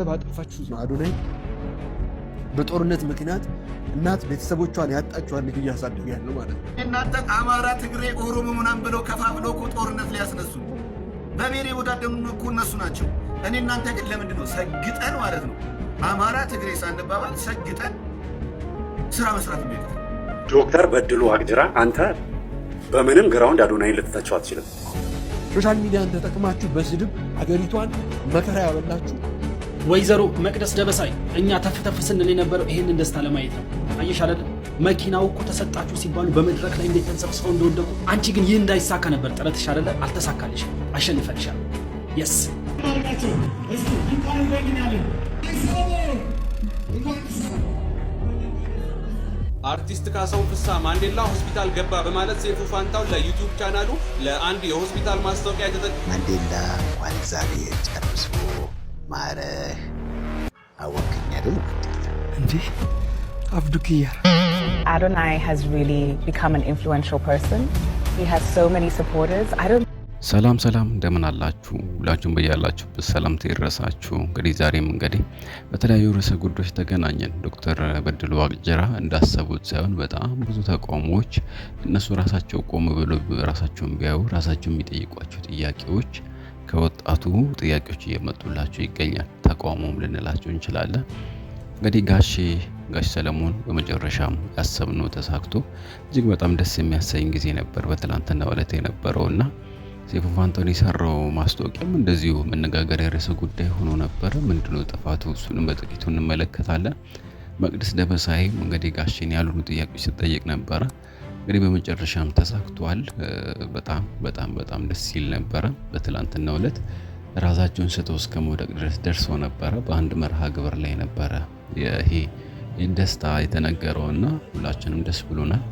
ባጠፋችሁ ነው አዶናይ በጦርነት ምክንያት እናት ቤተሰቦቿን ያጣችዋን ልጅ እያሳደገ ያለው ማለት ነው። እናንተ አማራ፣ ትግሬ፣ ኦሮሞ ምናምን ብለው ከፋፍለው እኮ ጦርነት ሊያስነሱ በብሔር የወዳደሩ እኮ እነሱ ናቸው። እኔ እናንተ ግን ለምንድን ነው ሰግጠን ማለት ነው አማራ ትግሬ ሳንባባል ሰግጠን ስራ መስራት የሚያቀት? ዶክተር በድሉ ዋቅጅራ አንተ በምንም ግራውንድ አዶናይን ልትተቸው አትችልም። ሶሻል ሚዲያን ተጠቅማችሁ በስድብ አገሪቷን መከራ ያበላችሁ ወይዘሮ መቅደስ ደበሳይ እኛ ተፍተፍ ስንል የነበረው ይሄንን ደስታ ለማየት ነው። አየሽ አይደል? መኪናው እኮ ተሰጣችሁ ሲባሉ በመድረክ ላይ እንዴት ተሰብስበው እንደወደቁ። አንቺ ግን ይህ እንዳይሳካ ነበር ጥረትሽ አይደለ? አልተሳካልሽ። አሸንፈልሻል። የስ አርቲስት ካሳሁን ፍስሐ ማንዴላ ሆስፒታል ገባ በማለት ሰይፉ ፋንታሁን ለዩቲዩብ ቻናሉ ለአንድ የሆስፒታል ማስታወቂያ ማንዴላ እንኳን እግዚአብሔር ጨርሶ ማረህ አወክኝ አይደል እንዴ? አብዱኪያ Adonai has really become an influential person. He has so many supporters. ሰላም እንደምን አላችሁ? ሁላችሁም በያላችሁበት ሰላምታ ይድረሳችሁ። እንግዲህ ዛሬም በተለያዩ ርዕሰ ጉዳዮች ተገናኘን። ዶክተር በድሉ ዋቅጅራ እንዳሰቡት ሳይሆን በጣም ብዙ ተቃውሞዎች እነሱ ራሳቸው ቆም ብለው ራሳቸውን ቢያዩ ራሳቸው የሚጠይቋቸው ጥያቄዎች ከወጣቱ ጥያቄዎች እየመጡላቸው ይገኛል። ተቃውሞም ልንላቸው እንችላለን። እንግዲህ ጋሽ ሰለሞን በመጨረሻም ያሰብነው ተሳክቶ እጅግ በጣም ደስ የሚያሰኝ ጊዜ ነበር በትላንትናው ዕለት የነበረውና ሰይፉ ፋንታሁን የሰራው ማስታወቂያም እንደዚሁ መነጋገሪያ ርዕሰ ጉዳይ ሆኖ ነበር። ምንድነው ጥፋቱ? እሱንም በጥቂቱ እንመለከታለን። መቅደስ ደበሳይም እንግዲህ ጋሽን ያሉን ጥያቄዎች ሲጠይቅ ነበር። እንግዲህ በመጨረሻም ተሳክቷል። በጣም ደስ ይል ነበር። በትላንትናው ዕለት ራሳቸውን ስተው እስከ መውደቅ ድረስ ደርሰው ነበር። በአንድ መርሃ ግብር ላይ ነበር ይሄ ደስታ የተነገረውና ሁላችንም ደስ ብሎናል።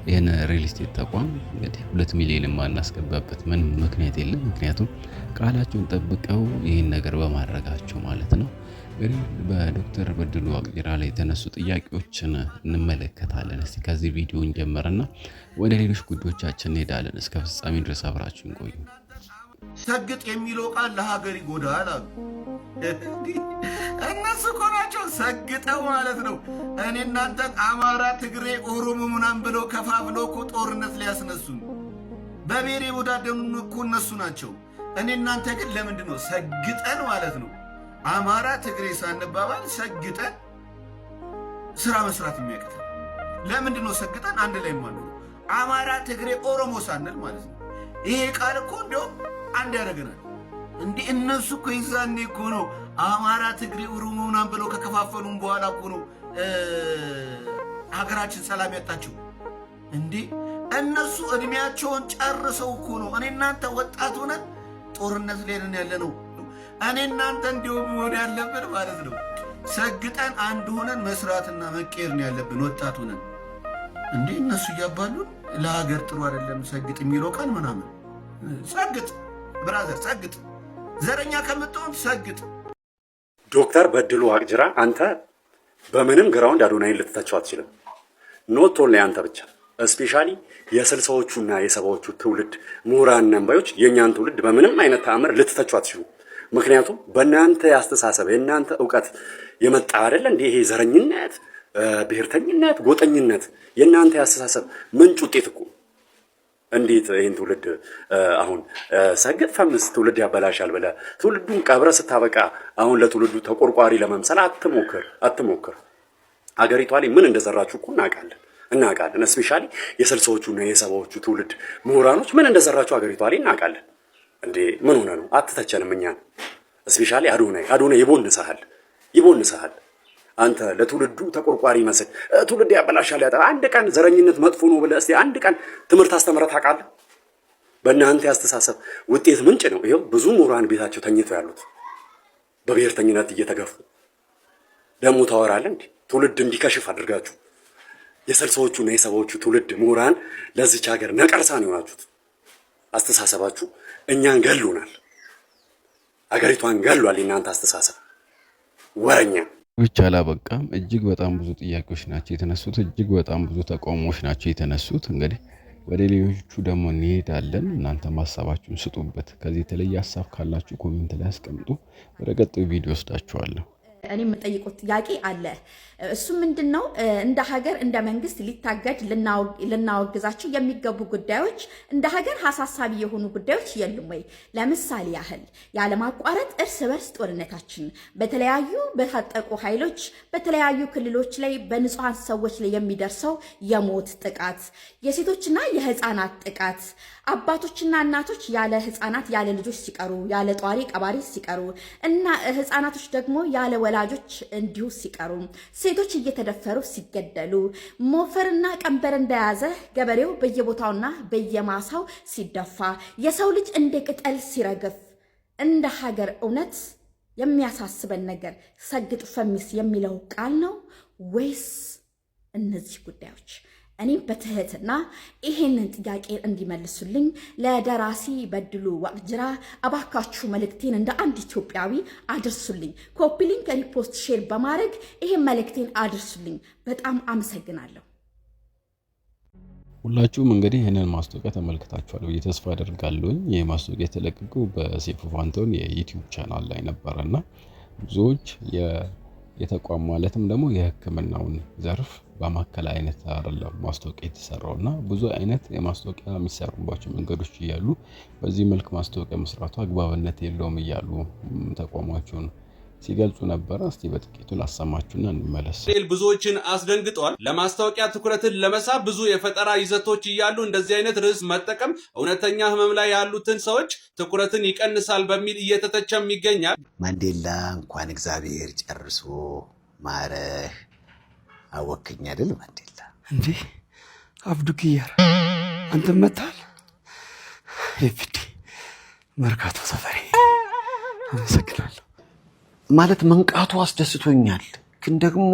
ይሄን ሪል ስቴት ተቋም እንግዲህ 2 ሚሊዮን ማናስገባበት ምን ምክንያት የለም። ምክንያቱም ቃላቸውን ጠብቀው ይሄን ነገር በማድረጋቸው ማለት ነው። እንግዲህ በዶክተር በድሉ ዋቅጅራ ላይ የተነሱ ጥያቄዎችን እንመለከታለን። እስቲ ከዚህ ቪዲዮ እንጀምርና ወደ ሌሎች ጉዳዮቻችን እንሄዳለን። እስከ ፍጻሜ ድረስ አብራችሁን ቆዩ። ሰግጥ የሚለው ቃል ለሀገር ይጎዳል አሉ። እነሱ እኮ ናቸው ሰግጠው ማለት ነው እኔ እናንተ አማራ፣ ትግሬ፣ ኦሮሞ ምናምን ብለው ከፋፍለው እኮ ጦርነት ሊያስነሱ በብሔር የወዳደሩ እኮ እነሱ ናቸው። እኔ እናንተ ግን ለምንድን ነው ሰግጠን ማለት ነው አማራ ትግሬ ሳንባባል ሰግጠን ስራ መስራት የሚያቅተን? ለምንድን ነው ሰግጠን አንድ ላይ ማለት ነው አማራ፣ ትግሬ፣ ኦሮሞ ሳንል ማለት ነው? ይሄ ቃል እኮ እንዲያውም አንድ ያደርገናል። እንዲህ እነሱ እኮ ይዛኔ እኮ ነው አማራ፣ ትግሬ፣ ኦሮሞ ምናምን ብለው ከከፋፈሉም በኋላ እኮ ነው ሀገራችን ሰላም ያጣችው። እንዲህ እነሱ እድሜያቸውን ጨርሰው እኮ ነው እኔ እናንተ ወጣት ሆነን ጦርነት ላይ ነን ያለ ነው። እኔ እናንተ እንዲሁም ወደ ያለብን ማለት ነው ሰግጠን አንድ ሆነን መስራትና መቀየር ነው ያለብን ወጣት ሆነን። እንዲህ እነሱ እያባሉን ለሀገር ጥሩ አይደለም ሰግጥ የሚለው ቃል ምናምን። ሰግጥ ብራዘር ሰግጥ፣ ዘረኛ ከምትሆን ሰግጥ። ዶክተር በድሉ ዋቅጅራ አንተ በምንም ግራውንድ አዶናይን ልትተቸው አትችልም። ኖት ኦንሊ አንተ ብቻ ስፔሻሊ የ60ዎቹና የ70ዎቹ ትውልድ ምሁራን ነንባዮች የእኛን ትውልድ በምንም አይነት ተአምር ልትተቸው አትችሉ። ምክንያቱም በእናንተ ያስተሳሰብ የእናንተ እውቀት የመጣ አይደለ እንዲህ ይሄ ዘረኝነት፣ ብሔርተኝነት፣ ጎጠኝነት የእናንተ ያስተሳሰብ ምንጭ ውጤት እኮ። እንዴት ይህን ትውልድ አሁን ሰግጥ ፈምስ ትውልድ ያበላሻል ብለህ ትውልዱን ቀብረ ስታበቃ አሁን ለትውልዱ ተቆርቋሪ ለመምሰል አትሞክር። አገሪቷ ላይ ምን እንደዘራችሁ እኮ እናውቃለን። ስፔሻሊ የ60ዎቹና የ70ዎቹ ትውልድ ምሁራኖች ምን እንደዘራችሁ አገሪቷ ላይ እናውቃለን። እንዴ ምን ሆነ ነው አትተቸንም እኛን? ስፔሻሊ አዶናይ ይቦንሳል። አንተ ለትውልዱ ተቆርቋሪ መስል ትውልድ ያበላሻል ያጣ አንድ ቀን ዘረኝነት መጥፎ ነው ብለህ እስቲ አንድ ቀን ትምህርት አስተምረህ ታውቃለህ? በእናንተ ያስተሳሰብ ውጤት ምንጭ ነው ይሄው ብዙ ምሁራን ቤታቸው ተኝተው ያሉት በብሔርተኝነት እየተገፉ። ደግሞ ታወራለህ እንዴ ትውልድ እንዲከሽፍ አድርጋችሁ። የ60ዎቹና የ70ዎቹ ትውልድ ምሁራን ለዚች ሀገር ነቀርሳ ነው የሆናችሁት። አስተሳሰባችሁ እኛን ገሉናል፣ አገሪቷን ገሏል። የእናንተ አስተሳሰብ ወረኛ ብቻ አላበቃም። እጅግ በጣም ብዙ ጥያቄዎች ናቸው የተነሱት። እጅግ በጣም ብዙ ተቃውሞዎች ናቸው የተነሱት። እንግዲህ ወደ ሌሎቹ ደግሞ እንሄዳለን። እናንተ ሀሳባችሁን ስጡበት። ከዚህ የተለየ ሀሳብ ካላችሁ ኮሜንት ላይ አስቀምጡ። ወደ ቀጣዩ ቪዲዮ ወስዳችኋለሁ። እኔ የምጠይቁት ጥያቄ አለ። እሱ ምንድነው? እንደ ሀገር እንደ መንግስት ሊታገድ ልናወግዛቸው የሚገቡ ጉዳዮች እንደ ሀገር አሳሳቢ የሆኑ ጉዳዮች የሉም ወይ? ለምሳሌ ያህል ያለማቋረጥ እርስ በርስ ጦርነታችን፣ በተለያዩ በታጠቁ ኃይሎች በተለያዩ ክልሎች ላይ በንጹሃን ሰዎች ላይ የሚደርሰው የሞት ጥቃት፣ የሴቶችና የህፃናት ጥቃት፣ አባቶችና እናቶች ያለ ህፃናት ያለ ልጆች ሲቀሩ፣ ያለ ጧሪ ቀባሪ ሲቀሩ እና ህፃናቶች ደግሞ ያለ ወላጆች እንዲሁ ሲቀሩ፣ ሴቶች እየተደፈሩ ሲገደሉ፣ ሞፈርና ቀንበር እንደያዘ ገበሬው በየቦታውና በየማሳው ሲደፋ፣ የሰው ልጅ እንደ ቅጠል ሲረግፍ፣ እንደ ሀገር እውነት የሚያሳስበን ነገር ሰግጥ ፈሚስ የሚለው ቃል ነው ወይስ እነዚህ ጉዳዮች? እኔም በትህትና ይሄንን ጥያቄ እንዲመልሱልኝ ለደራሲ በድሉ ዋቅጅራ አባካችሁ መልእክቴን እንደ አንድ ኢትዮጵያዊ አድርሱልኝ። ኮፒ ሊንክ፣ ሪፖስት፣ ሼር በማድረግ ይሄን መልእክቴን አድርሱልኝ። በጣም አመሰግናለሁ። ሁላችሁም እንግዲህ ይህንን ማስታወቂያ ተመልክታችኋል ብዬ ተስፋ አደርጋለሁ። ይህ ማስታወቂያ የተለቀቀው በሰይፉ ፋንታሁን የዩቲዩብ ቻናል ላይ ነበረና ብዙዎች የተቋም ማለትም ደግሞ የሕክምናውን ዘርፍ በማከል አይነት አይደለም ማስታወቂያ የተሰራውና ብዙ አይነት የማስታወቂያ የሚሰሩባቸው መንገዶች እያሉ በዚህ መልክ ማስታወቂያ መስራቱ አግባብነት የለውም እያሉ ተቋማቸውን ሲገልጹ ነበር። እስቲ በጥቂቱ ላሰማችሁና እንመለስ። ብዙዎችን አስደንግጧል። ለማስታወቂያ ትኩረትን ለመሳብ ብዙ የፈጠራ ይዘቶች እያሉ እንደዚህ አይነት ርዕስ መጠቀም እውነተኛ ህመም ላይ ያሉትን ሰዎች ትኩረትን ይቀንሳል በሚል እየተተቸም ይገኛል። ማንዴላ እንኳን እግዚአብሔር ጨርሶ ማረህ አወከኝ አይደል? ማንዴላ እንዴ አብዱ ኪያር አንተ መጣል ይፍዲ መርካቶ ሰፈሬ አመሰግናለሁ። ማለት መንቃቱ አስደስቶኛል፣ ግን ደግሞ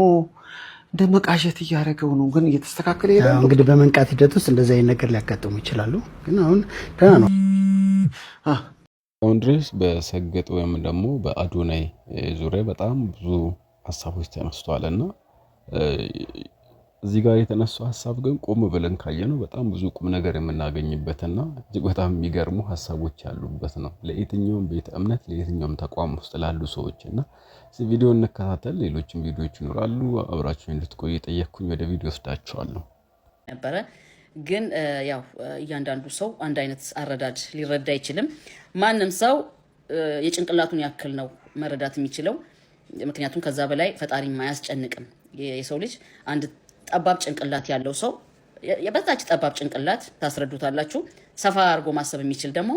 እንደ መቃዠት እያደረገው ነው። ግን እየተስተካከለ ይላል። እንግዲህ በመንቃት ሂደት ውስጥ እንደዚህ አይነት ነገር ሊያጋጥሙ ይችላሉ። ግን አሁን ደህና ነው። አሁን ድረስ በሰገጥ ወይም ደግሞ በአዶናይ ዙሪያ በጣም ብዙ ሀሳቦች ተነስተዋልና እዚህ ጋር የተነሳው ሀሳብ ግን ቆም ብለን ካየነው በጣም ብዙ ቁም ነገር የምናገኝበትና እጅግ በጣም የሚገርሙ ሀሳቦች ያሉበት ነው። ለየትኛውም ቤተ እምነት ለየትኛውም ተቋም ውስጥ ላሉ ሰዎችና እዚህ ቪዲዮ እንከታተል። ሌሎችም ቪዲዮዎች ይኖራሉ። አብራችሁ እንድትቆዩ ጠየቅኩኝ። ወደ ቪዲዮ ወስዳችኋለሁ ነበረ። ግን ያው እያንዳንዱ ሰው አንድ አይነት አረዳድ ሊረዳ አይችልም። ማንም ሰው የጭንቅላቱን ያክል ነው መረዳት የሚችለው። ምክንያቱም ከዛ በላይ ፈጣሪ አያስጨንቅም። የሰው ልጅ አንድ ጠባብ ጭንቅላት ያለው ሰው የበታች ጠባብ ጭንቅላት ታስረዱታላችሁ። ሰፋ አድርጎ ማሰብ የሚችል ደግሞ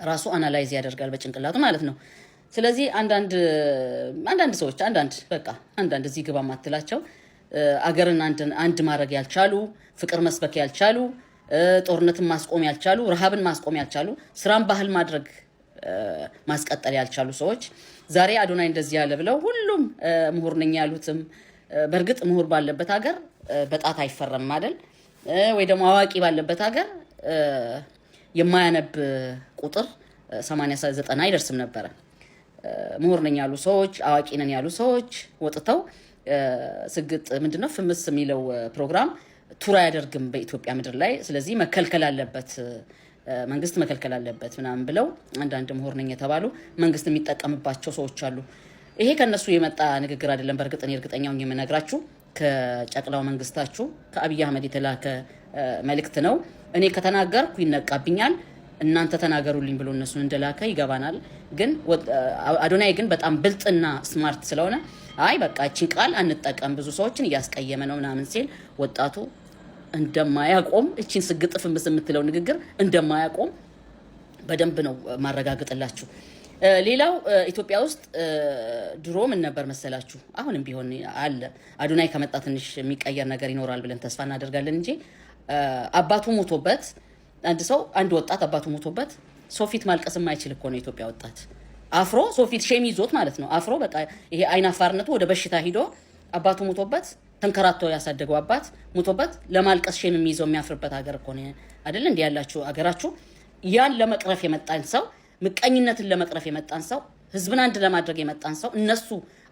ራሱ አናላይዝ ያደርጋል በጭንቅላቱ ማለት ነው። ስለዚህ አንዳንድ ሰዎች አንዳንድ እዚህ ግባ ማትላቸው አገርን አንድ ማድረግ ያልቻሉ፣ ፍቅር መስበክ ያልቻሉ፣ ጦርነትን ማስቆም ያልቻሉ፣ ረሃብን ማስቆም ያልቻሉ፣ ስራን ባህል ማድረግ ማስቀጠል ያልቻሉ ሰዎች ዛሬ አዶናይ እንደዚህ ያለ ብለው ሁሉም ምሁር ነኝ ያሉትም በእርግጥ ምሁር ባለበት ሀገር በጣት አይፈረም አይደል? ወይ ደግሞ አዋቂ ባለበት ሀገር የማያነብ ቁጥር 80-90 አይደርስም ነበረ። ምሁር ነኝ ያሉ ሰዎች፣ አዋቂ ነን ያሉ ሰዎች ወጥተው ስግጥ ምንድነው ፍምስ የሚለው ፕሮግራም ቱር አያደርግም በኢትዮጵያ ምድር ላይ። ስለዚህ መከልከል አለበት፣ መንግስት መከልከል አለበት ምናምን ብለው አንዳንድ ምሁር ነኝ የተባሉ መንግስት የሚጠቀምባቸው ሰዎች አሉ። ይሄ ከነሱ የመጣ ንግግር አይደለም። በእርግጥ እኔ እርግጠኛው የምነግራችሁ ከጨቅላው መንግስታችሁ ከአብይ አህመድ የተላከ መልእክት ነው። እኔ ከተናገርኩ ይነቃብኛል፣ እናንተ ተናገሩልኝ ብሎ እነሱን እንደላከ ይገባናል። ግን አዶናይ ግን በጣም ብልጥና ስማርት ስለሆነ አይ በቃ እቺን ቃል አንጠቀም ብዙ ሰዎችን እያስቀየመ ነው ምናምን ሲል ወጣቱ እንደማያቆም እቺን ስግጥፍ የምትለው ንግግር እንደማያቆም በደንብ ነው ማረጋግጥላችሁ። ሌላው ኢትዮጵያ ውስጥ ድሮ ምን ነበር መሰላችሁ? አሁንም ቢሆን አለ። አዶናይ ከመጣ ትንሽ የሚቀየር ነገር ይኖራል ብለን ተስፋ እናደርጋለን እንጂ አባቱ ሞቶበት አንድ ወጣት አባቱ ሞቶበት ሶፊት ማልቀስ የማይችል እኮ ነው ኢትዮጵያ ወጣት። አፍሮ ሶፊት ሼም ይዞት ማለት ነው። አፍሮ በቃ ይሄ አይናፋርነቱ ወደ በሽታ ሂዶ አባቱ ሞቶበት ተንከራቶ ያሳደገው አባት ሞቶበት ለማልቀስ ሼም የሚይዘው የሚያፍርበት ሀገር እኮ ነው አይደል? እንዴ ያላችሁ ሀገራችሁ ያን ለመቅረፍ የመጣን ሰው ምቀኝነትን ለመቅረፍ የመጣን ሰው ህዝብን አንድ ለማድረግ የመጣን ሰው እነሱ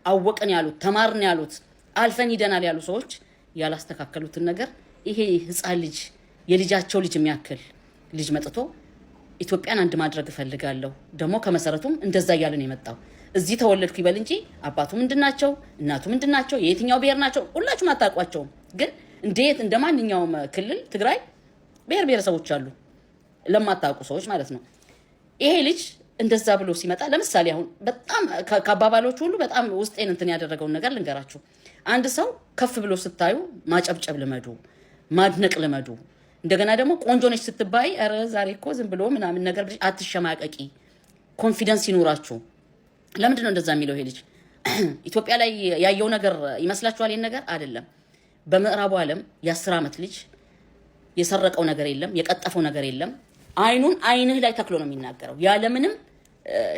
አወቅን ያሉት ተማርን ያሉት አልፈን ይደናል ያሉ ሰዎች ያላስተካከሉትን ነገር ይሄ ህፃን ልጅ የልጃቸው ልጅ የሚያክል ልጅ መጥቶ ኢትዮጵያን አንድ ማድረግ እፈልጋለሁ ደግሞ ከመሰረቱም እንደዛ እያለ ነው የመጣው። እዚህ ተወለድኩ ይበል እንጂ አባቱ ምንድናቸው እናቱ ምንድናቸው የየትኛው ብሔር ናቸው ሁላችሁም አታውቋቸውም። ግን እንዴት እንደማንኛውም ክልል ትግራይ ብሔር ብሔረሰቦች አሉ ለማታውቁ ሰዎች ማለት ነው። ይሄ ልጅ እንደዛ ብሎ ሲመጣ ለምሳሌ አሁን በጣም ከአባባሎች ሁሉ በጣም ውስጤን እንትን ያደረገውን ነገር ልንገራችሁ። አንድ ሰው ከፍ ብሎ ስታዩ ማጨብጨብ ልመዱ፣ ማድነቅ ልመዱ። እንደገና ደግሞ ቆንጆ ነች ስትባይ ኧረ ዛሬ እኮ ዝም ብሎ ምናምን ነገር አትሸማቀቂ፣ ኮንፊደንስ ይኑራችሁ። ለምንድን ነው እንደዛ የሚለው? ይሄ ልጅ ኢትዮጵያ ላይ ያየው ነገር ይመስላችኋል? ይሄን ነገር አይደለም። በምዕራቡ ዓለም የ10 ዓመት ልጅ የሰረቀው ነገር የለም፣ የቀጠፈው ነገር የለም። አይንህ ላይ ተክሎ ነው የሚናገረው ያለምንም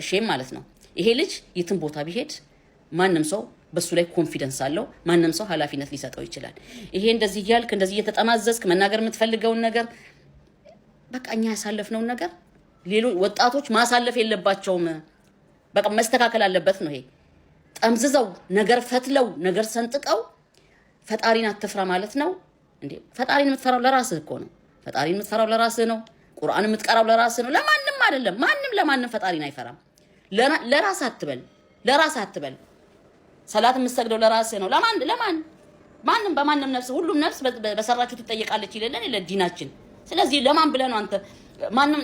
ሼም ማለት ነው። ይሄ ልጅ የትም ቦታ ቢሄድ ማንም ሰው በሱ ላይ ኮንፊደንስ አለው፣ ማንም ሰው ኃላፊነት ሊሰጠው ይችላል። ይሄ እንደዚህ ያልክ እንደዚህ እየተጠማዘዝክ መናገር የምትፈልገውን ነገር በቃ እኛ ያሳለፍነውን ነገር ሌሎች ወጣቶች ማሳለፍ የለባቸውም። በቃ መስተካከል አለበት ነው። ይሄ ጠምዝዘው ነገር ፈትለው ነገር ሰንጥቀው ፈጣሪን አትፍራ ማለት ነው እንዴ? ፈጣሪን የምትፈራው ለራስህ እኮ ነው። ፈጣሪን የምትፈራው ለራስህ ነው። ቁርአን የምትቀራው ለራስህ ነው፣ ለማንም አይደለም። ማንም ለማንም ፈጣሪን አይፈራም። ለራስህ አትበል፣ ለራስህ አትበል። ሰላት የምትሰግደው ለራስህ ነው። ማንም በማንም ነፍስ ሁሉም ነፍስ በሰራችሁ ትጠየቃለች ይለለን ለዲናችን። ስለዚህ ለማን ብለህ ነው አንተ ማንም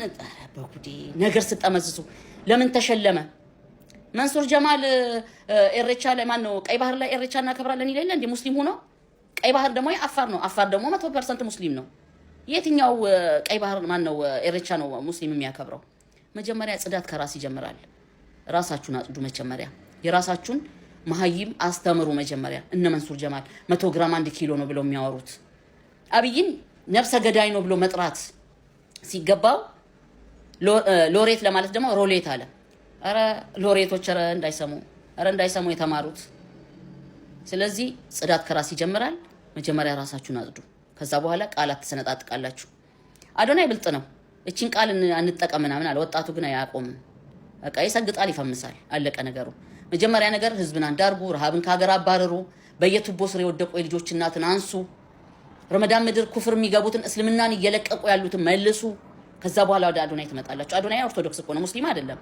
በጉዲ ነገር ስጠመዝዙ? ለምን ተሸለመ መንሱር ጀማል ኤሬቻ ላይ ማን ነው ቀይ ባህር ላይ ኤሬቻ እናከብራለን ይለለ እንዴ? ሙስሊም ሆኖ ቀይ ባህር ደግሞ የአፋር ነው። አፋር ደግሞ 100% ሙስሊም ነው። የትኛው ቀይ ባህር ማን ነው ኤሬቻ ነው ሙስሊም የሚያከብረው? መጀመሪያ ጽዳት ከራስ ይጀምራል። ራሳችሁን አጽዱ። መጀመሪያ የራሳችሁን መሀይም አስተምሩ። መጀመሪያ እነ መንሱር ጀማል 100 ግራም 1 ኪሎ ነው ብለው የሚያወሩት አብይን ነፍሰ ገዳይ ነው ብሎ መጥራት ሲገባው ሎሬት ለማለት ደግሞ ሮሌት አለ። አረ ሎሬቶች እንዳይሰሙ የተማሩት። ስለዚህ ጽዳት ከራስ ይጀምራል። መጀመሪያ ራሳችሁን አጽዱ። ከዛ በኋላ ቃላት ተሰነጣጥቃላችሁ። አዶናይ ብልጥ ነው። እቺን ቃል አንጠቀም ምናምን አለ። ወጣቱ ግን አያቆምም። በቃ ይሰግጣል፣ ይፈምሳል። አለቀ ነገሩ። መጀመሪያ ነገር ህዝብን አንዳርጉ፣ ረሃብን ከሀገር አባረሩ፣ በየቱቦ ስር የወደቁ የልጆች እናትን አንሱ፣ ረመዳን ምድር ኩፍር የሚገቡትን እስልምናን እየለቀቁ ያሉትን መልሱ። ከዛ በኋላ ወደ አዶናይ ትመጣላችሁ። አዶናይ ኦርቶዶክስ እኮ ነው፣ ሙስሊም አይደለም።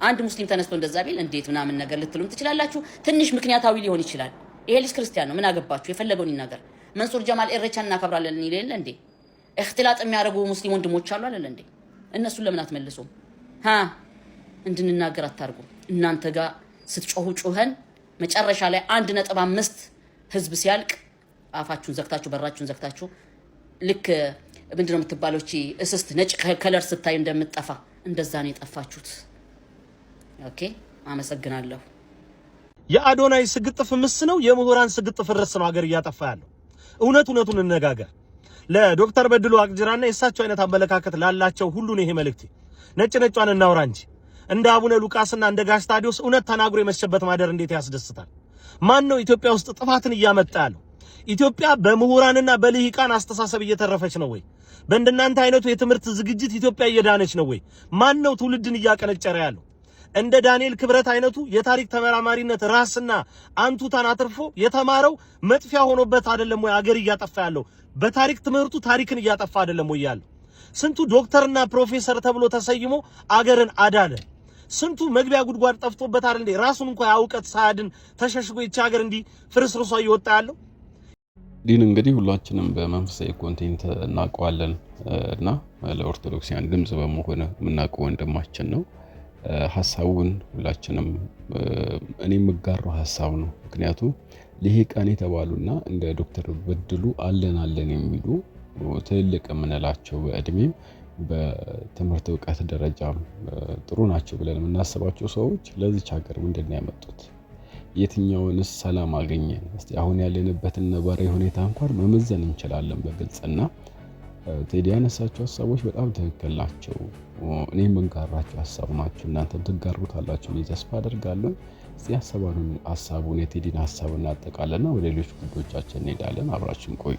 አንድ ሙስሊም ተነስቶ እንደዛ ቢል እንዴት ምናምን ነገር ልትሉም ትችላላችሁ። ትንሽ ምክንያታዊ ሊሆን ይችላል። ይሄ ልጅ ክርስቲያን ነው፣ ምን አገባችሁ? የፈለገውን ይናገር። መንሱር ጀማል ኤሬቻን እናከብራለን ይለል እንዴ? እክትላጥ የሚያደርጉ ሙስሊም ወንድሞች አሉ አይደል እንዴ? እነሱን ለምን አትመልሱም? እንድንናገር አታርጉ። እናንተ ጋር ስትጮሁ ጮኸን መጨረሻ ላይ 1.5 ህዝብ ሲያልቅ አፋችሁን ዘግታችሁ በራችሁን ዘግታችሁ ልክ ምንድነው የምትባለው እቺ እስስት ነጭ ከለር ስታይ እንደምትጠፋ እንደዛ ነው የጠፋችሁት። ኦኬ አመሰግናለሁ። የአዶናይ ስግጥፍ ምስ ነው፣ የምሁራን ስግጥፍ ርስ ነው ሀገር እያጠፋ ያለው። እውነቱን እንነጋገር። ለዶክተር በድሉ አቅጅራና የእሳቸው አይነት አመለካከት ላላቸው ሁሉ ነው ይሄ መልእክቴ። ነጯን እናውራ እንጂ እንደ አቡነ ሉቃስና እንደ ጋሽ ታዲዮስ እውነት ተናግሮ የመሸበት ማደር እንዴት ያስደስታል። ማን ነው ኢትዮጵያ ውስጥ ጥፋትን እያመጣ ያለው? ኢትዮጵያ በምሁራንና በልሂቃን አስተሳሰብ እየተረፈች ነው ወይ? በእንደናንተ አይነቱ የትምህርት ዝግጅት ኢትዮጵያ እየዳነች ነው ወይ? ማን ነው ትውልድን እያቀነጨረ ያለው? እንደ ዳንኤል ክብረት አይነቱ የታሪክ ተመራማሪነት ራስና አንቱታን አትርፎ የተማረው መጥፊያ ሆኖበት አይደለም ወይ አገር እያጠፋ ያለው? በታሪክ ትምህርቱ ታሪክን እያጠፋ አይደለም ወይ ያለው? ስንቱ ዶክተርና ፕሮፌሰር ተብሎ ተሰይሞ አገርን አዳነ። ስንቱ መግቢያ ጉድጓድ ጠፍቶበት አይደል እንዴ ራሱን እንኳን ያውቀት ሳያድን ተሸሽጎ ይቻ ሀገር እንዲ ፍርስርሷ እየወጣ ያለው? ዲን እንግዲህ ሁላችንም በመንፈሳዊ ኮንቴንት እናውቀዋለን እና ለኦርቶዶክሲያን ድምጽ በመሆን የምናውቀው ወንድማችን ነው። ሐሳቡን ሁላችንም እኔ የምጋራው ሐሳብ ነው። ምክንያቱም ልሂቃን የተባሉና እንደ ዶክተር በድሉ አለን የሚሉ ትልቅ የምንላቸው በእድሜም በትምህርት ዕውቀት ደረጃም ጥሩ ናቸው ብለን የምናስባቸው ሰዎች ለዚች ሀገር ምንድን ነው ያመጡት? የትኛውንስ ሰላም አገኘን? እስቲ አሁን ያለንበትን ነባራዊ ሁኔታ እንኳን መመዘን እንችላለን በግልጽና ቴዲ ያነሳቸው ሐሳቦች በጣም ትክክል ናቸው። እኔም የምጋራቸው ሐሳብ ናቸው። እናንተም ትጋሩታላችሁ ብዬ ተስፋ አደርጋለሁ። እስቲ ሐሳቡን የቴዲን ሐሳብ እናጠቃለና ወደ ሌሎች ጉዳዮቻችን እንሄዳለን። አብራችን ቆዩ።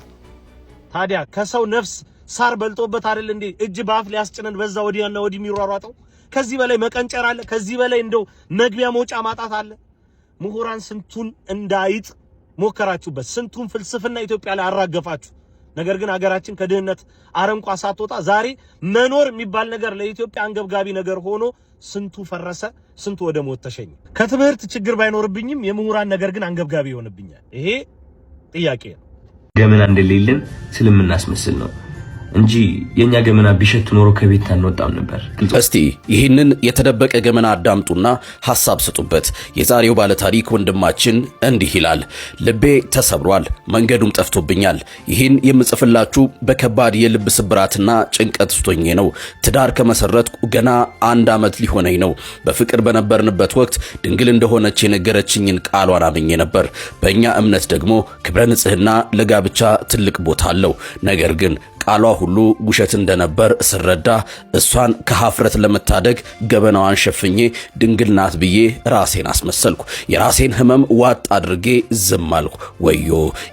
ታዲያ ከሰው ነፍስ ሳር በልጦበት አይደል እንዴ እጅ ባፍ ሊያስጭነን በዛ ወዲያና ወዲ የሚሯሯጠው? ከዚህ በላይ መቀንጨር አለ? ከዚህ በላይ እንደው መግቢያ መውጫ ማጣት አለ? ምሁራን ስንቱን እንዳይጥ ሞከራችሁበት፣ ስንቱን ፍልስፍና ኢትዮጵያ ላይ አራገፋችሁ። ነገር ግን ሀገራችን ከድህነት አረንቋ ሳትወጣ ዛሬ መኖር የሚባል ነገር ለኢትዮጵያ አንገብጋቢ ነገር ሆኖ ስንቱ ፈረሰ፣ ስንቱ ወደ ሞት ተሸኘ። ከትምህርት ችግር ባይኖርብኝም የምሁራን ነገር ግን አንገብጋቢ ይሆንብኛል። ይሄ ጥያቄ ነው። ገመና እንደሌለን ስለምናስመስል ነው እንጂ የኛ ገመና ቢሸት ኖሮ ከቤት አንወጣም ነበር። እስቲ ይህንን የተደበቀ ገመና አዳምጡና ሐሳብ ስጡበት። የዛሬው ባለ ታሪክ ወንድማችን እንዲህ ይላል። ልቤ ተሰብሯል፣ መንገዱም ጠፍቶብኛል። ይህን የምጽፍላችሁ በከባድ የልብ ስብራትና ጭንቀት ውስጥ ሆኜ ነው። ትዳር ከመሰረትኩ ገና 1 ዓመት ሊሆነኝ ነው። በፍቅር በነበርንበት ወቅት ድንግል እንደሆነች የነገረችኝን ቃሏን አምኜ ነበር። በእኛ እምነት ደግሞ ክብረ ንጽሕና ለጋብቻ ትልቅ ቦታ አለው። ነገር ግን ቃሏ ሁሉ ውሸት እንደነበር ስረዳ እሷን ከሀፍረት ለመታደግ ገበናዋን ሸፍኜ ድንግል ናት ብዬ ራሴን አስመሰልኩ። የራሴን ህመም ዋጥ አድርጌ ዝም አልኩ። ወዮ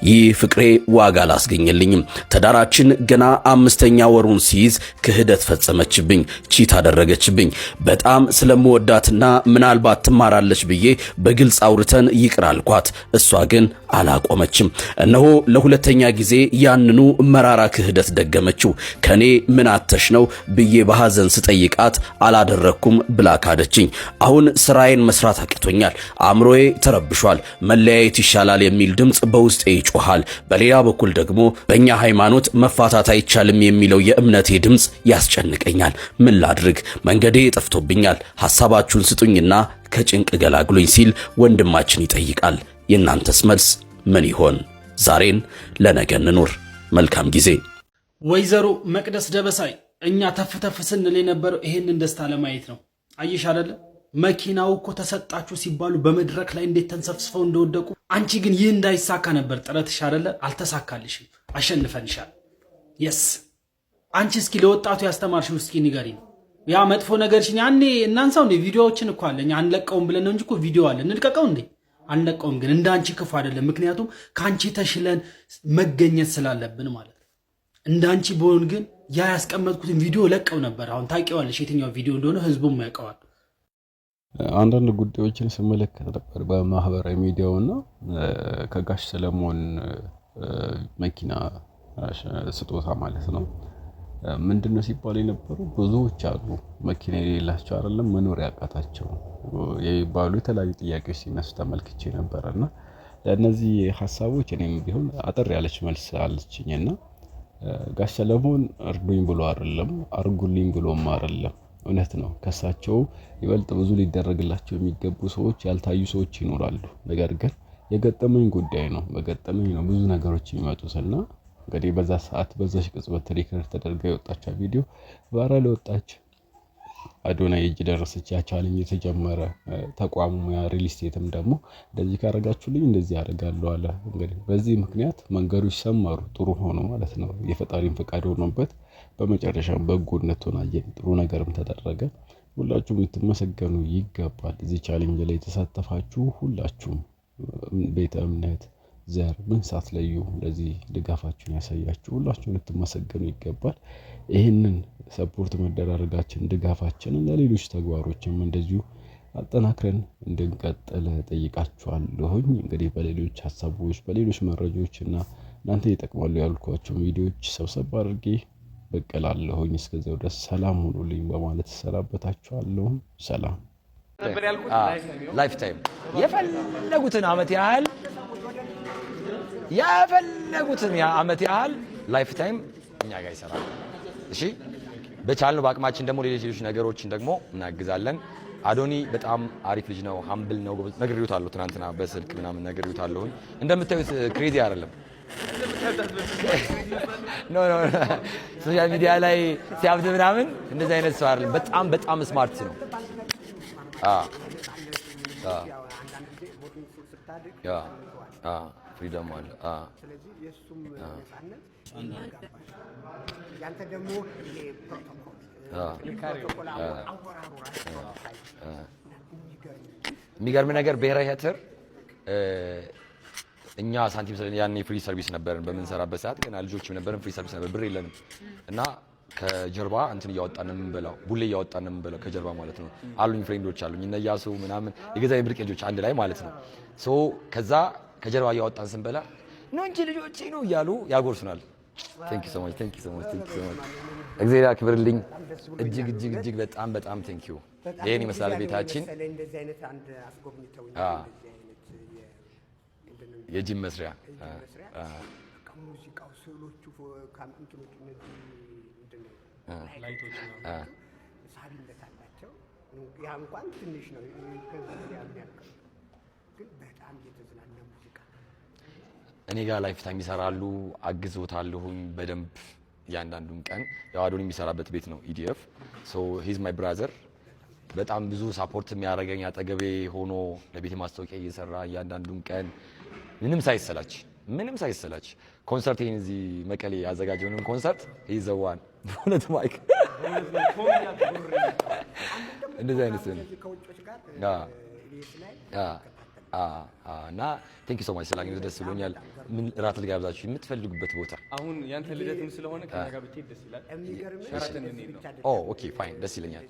ይህ ፍቅሬ ዋጋ አላስገኘልኝም። ትዳራችን ገና 5ኛ ወሩን ሲይዝ ክህደት ፈጸመችብኝ፣ ቺት አደረገችብኝ። በጣም ስለምወዳትና ምናልባት ትማራለች ብዬ በግልጽ አውርተን ይቅር አልኳት። እሷ ግን አላቆመችም። እነሆ ለሁለተኛ ጊዜ ያንኑ መራራ ክህደት ደገመችው። ከኔ ምን አተሽ ነው ብዬ በሐዘን ስጠይቃት አላደረኩም ብላ ካደችኝ። አሁን ስራዬን መስራት አቅቶኛል። አእምሮዬ ተረብሿል። መለያየት ይሻላል የሚል ድምጽ በውስጤ ይጮሃል። በሌላ በኩል ደግሞ በእኛ ሃይማኖት መፋታት አይቻልም የሚለው የእምነቴ ድምጽ ያስጨንቀኛል። ምን ላድርግ? መንገዴ ጠፍቶብኛል። ሐሳባችሁን ስጡኝና ከጭንቅ ገላግሉኝ ሲል ወንድማችን ይጠይቃል። የእናንተስ መልስ ምን ይሆን? ዛሬን ለነገ እንኑር። መልካም ጊዜ። ወይዘሮ መቅደስ ደበሳይ እኛ ተፍተፍ ስንል የነበረው ይሄንን ደስታ ለማየት ነው። አየሽ አይደለ? መኪናው እኮ ተሰጣችሁ ሲባሉ በመድረክ ላይ እንዴት ተንሰፍስፈው እንደወደቁ። አንቺ ግን ይህ እንዳይሳካ ነበር ጥረትሽ አይደለ? አልተሳካልሽም። አሸንፈንሻል። የስ አንቺ እስኪ ለወጣቱ ያስተማርሽው እስኪ ንገሪኝ። ያ መጥፎ ነገርሽኝ ያኔ እናንሳው እንዴ? ቪዲዮዎችን እኮ አለኝ አንለቀውም ብለን ነው እንጂ እኮ ቪዲዮ አለ። እንልቀቀው እንዴ? አንለቀውም። ግን እንዳንቺ ክፉ አይደለም። ምክንያቱም ካንቺ ተሽለን መገኘት ስላለብን ማለት ነው። እንዳንቺ በሆን ግን ያ ያስቀመጥኩትን ቪዲዮ ለቀው ነበር። አሁን ታውቂዋለሽ የትኛው ቪዲዮ እንደሆነ ህዝቡም ያውቀዋል። አንዳንድ ጉዳዮችን ስመለከት ነበር በማህበራዊ ሚዲያውና ከጋሽ ሰለሞን መኪና ስጦታ ማለት ነው ምንድነው ሲባል የነበሩ ብዙዎች አሉ መኪና የሌላቸው አይደለም መኖር ያቃታቸው የባሉ የተለያዩ ጥያቄዎች ሲነሱ ተመልክቼ ነበርና ለእነዚህ ሐሳቦች እኔም ቢሆን አጠር ያለች መልስ አለችኝና ጋሽ ሰለሞን እርዱኝ ብሎ አይደለም አርጉልኝ ብሎም አይደለም። እውነት ነው ከሳቸው ይበልጥ ብዙ ሊደረግላቸው የሚገቡ ሰዎች ያልታዩ ሰዎች ይኖራሉ። ነገር ግን የገጠመኝ ጉዳይ ነው በገጠመኝ ነው ብዙ ነገሮች የሚመጡትና እንግዲህ በዛ ሰዓት በዛሽ ቅጽበት ሪከርድ ተደርጋ የወጣች ቪዲዮ ቫይራል ወጣች። አዶናይ እጅ ደረሰች። ያ ቻሌንጅ የተጀመረ ተቋሙ ያ ሪል ስቴትም ደግሞ እንደዚህ ካረጋችሁልኝ እንደዚህ ያደርጋለሁ አለ። እንግዲህ በዚህ ምክንያት መንገዶች ሰመሩ ጥሩ ሆኖ ማለት ነው የፈጣሪን ፈቃድ ሆኖበት በመጨረሻም በጎነት ሆናየን ጥሩ ነገርም ተደረገ። ሁላችሁም ልትመሰገኑ ይገባል። እዚህ ቻሌንጅ ላይ የተሳተፋችሁ ሁላችሁም ቤተ እምነት ዘር ምን ሳትለዩ ለዚህ ድጋፋችሁን ያሳያችሁ ሁላችሁም ልትመሰገኑ ይገባል። ይሄንን ሰፖርት መደራረጋችን ድጋፋችንን ለሌሎች ተግባሮችም እንደዚሁ አጠናክረን እንድንቀጥል ጠይቃችኋለሁኝ። እንግዲህ በሌሎች ሐሳቦች በሌሎች መረጃዎችና እናንተ ይጠቅማሉ ያልኳቸው ቪዲዮዎች ሰብሰብ አድርጌ በቀላለሁኝ። እስከዚያው ድረስ ሰላም ሁኑልኝ በማለት ሰላበታችኋለሁ። ሰላም ላይፍ ታይም የፈለጉትን ዓመት ያህል ላይፍ ታይም እኛ ጋር ይሰራል። እሺ በቻልነው በአቅማችን ደግሞ ሌሎች ነገሮችን ደግሞ እናግዛለን። አዶኒ በጣም አሪፍ ልጅ ነው፣ ሃምብል ነው። ነግሬዎታለሁ ትናንትና በስልክ ምናምን ነግሬዎታለሁ። እንደምታዩት ክሬዚ አይደለም። ኖ ሶሻል ሚዲያ ላይ ሲያብድ ምናምን እንደዚህ አይነት ሰው አይደለም። በጣም ስማርት ነው። ፍሪደም አለ። ስለዚህ የሱም ነፃነት ያንተ ደግሞ ፕሮቶኮል የሚገርም ነገር ብሔራዊ ቲያትር እኛ ሳንቲም ስለኛ ያኔ ፍሪ ሰርቪስ ነበርን በምንሰራበት ሰዓት ገና ልጆችም ነበርን ፍሪ ሰርቪስ ነበር ብር የለንም እና ከጀርባ እንትን እያወጣን የምንበላው ቡሌ እያወጣን የምንበላው ከጀርባ ማለት ነው። አሉኝ ፍሬንዶች አሉኝ እነ ያሱ ምናምን የገዛኝ ብርቅ ልጆች አንድ ላይ ማለት ነው። ሶ ከዛ ከጀርባ እያወጣን ስንበላ ነው እንጂ ልጆቼ ነው እያሉ ያጎርሱናል። ቴንክ ዩ ሶ ማች እግዚአብሔር ያክብርልኝ። እጅግ በጣም ቴንክ ዩ። ይሄን ይመስላል ቤታችን። እንደዚህ አይነት አንድ አስጎብኝተውኝ የጂም መስሪያ ሙዚቃው፣ ስዕሎቹ፣ እንትኖቹ ላይቶች ሳቢነት አላቸው። ያ እንኳን ትንሽ ነው ከዚህ ያልከው፣ ግን በጣም የተዝናና ሙዚቃ። እኔ ጋር ላይፍ ታይም ይሰራሉ፣ አግዞታለሁኝ በደንብ እያንዳንዱን ቀን። ያው አዶኒ የሚሰራበት ቤት ነው ኢዲኤፍ። ሶ ሂዝ ማይ ብራዘር። በጣም ብዙ ሳፖርት የሚያደርገኝ አጠገቤ ሆኖ ለቤት ማስታወቂያ እየሰራ እያንዳንዱን ቀን ምንም ሳይሰላች ኮንሰርቴን እዚህ መቀሌ ያዘጋጀውን ኮንሰርት ይዘዋን በእውነት ማይክ እንደዚህ አይነት ነው እና ቴንክ ዩ ሶ ማች ስላገኘሁት ደስ ብሎኛል። ምን እራት ልጋብዛችሁ የምትፈልጉበት ቦታ? አሁን ያንተ ልደትም ስለሆነ ከኛ ጋር ብትሄድ ደስ ይላል። ሸራተን እንሂድ ነው። ኦኬ ፋይን፣ ደስ ይለኛል።